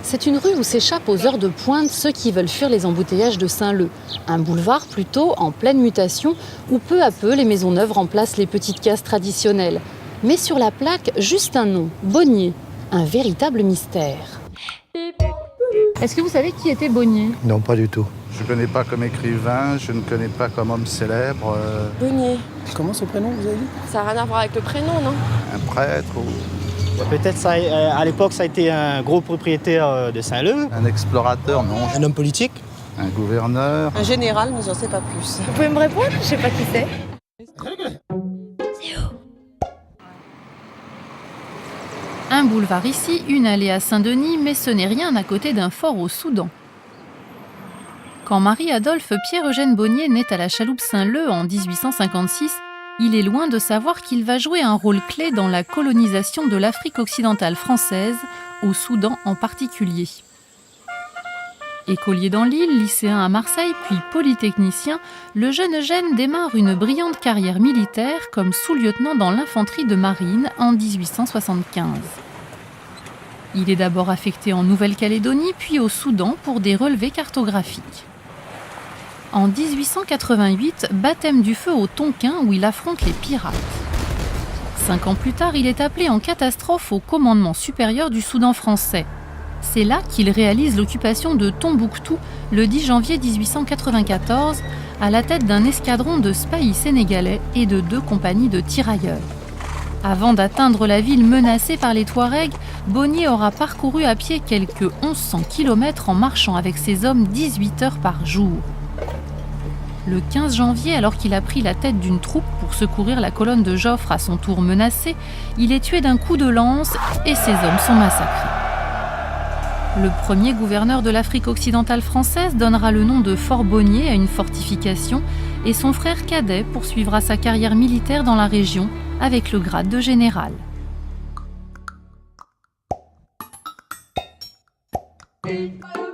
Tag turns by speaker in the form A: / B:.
A: C'est une rue où s'échappent aux heures de pointe ceux qui veulent fuir les embouteillages de Saint-Leu. Un boulevard plutôt en pleine mutation où peu à peu les maisons neuves remplacent les petites cases traditionnelles. Mais sur la plaque, juste un nom, Bonnier, un véritable mystère. Est-ce que vous savez qui était Bonnier ?
B: Non, pas du tout.
C: Je ne connais pas comme écrivain, je ne connais pas comme homme célèbre.
D: Bonnier.
B: Comment son prénom, vous avez dit?
D: Ça n'a rien à voir avec le prénom, non?
C: Un prêtre ou
E: Peut-être à l'époque ça a été un gros propriétaire de Saint-Leu.
C: un explorateur, non.
B: Un homme politique?
C: Un gouverneur.
D: Un général, mais j'en sais pas plus.
F: Vous pouvez me répondre? Je sais pas qui c'est.
A: Un boulevard ici, une allée à Saint-Denis, mais ce n'est rien à côté d'un fort au Soudan. Quand Marie-Adolphe Pierre-Eugène Bonnier naît à la chaloupe Saint-Leu en 1856, il est loin de savoir qu'il va jouer un rôle clé dans la colonisation de l'Afrique occidentale française, au Soudan en particulier. Écolier dans l'île, lycéen à Marseille, puis polytechnicien, le jeune Eugène démarre une brillante carrière militaire comme sous-lieutenant dans l'infanterie de marine en 1875. Il est d'abord affecté en Nouvelle-Calédonie, puis au Soudan pour des relevés cartographiques. En 1888, baptême du feu au Tonkin où il affronte les pirates. 5 ans plus tard, il est appelé en catastrophe au commandement supérieur du Soudan français. C'est là qu'il réalise l'occupation de Tombouctou le 10 janvier 1894 à la tête d'un escadron de spahis sénégalais et de 2 compagnies de tirailleurs. Avant d'atteindre la ville menacée par les Touaregs, Bonnier aura parcouru à pied quelques 1100 km en marchant avec ses hommes 18 heures par jour. Le 15 janvier, alors qu'il a pris la tête d'une troupe pour secourir la colonne de Joffre à son tour menacée, il est tué d'un coup de lance et ses hommes sont massacrés. Le premier gouverneur de l'Afrique occidentale française donnera le nom de Fort Bonnier à une fortification et son frère cadet poursuivra sa carrière militaire dans la région avec le grade de général.
F: École.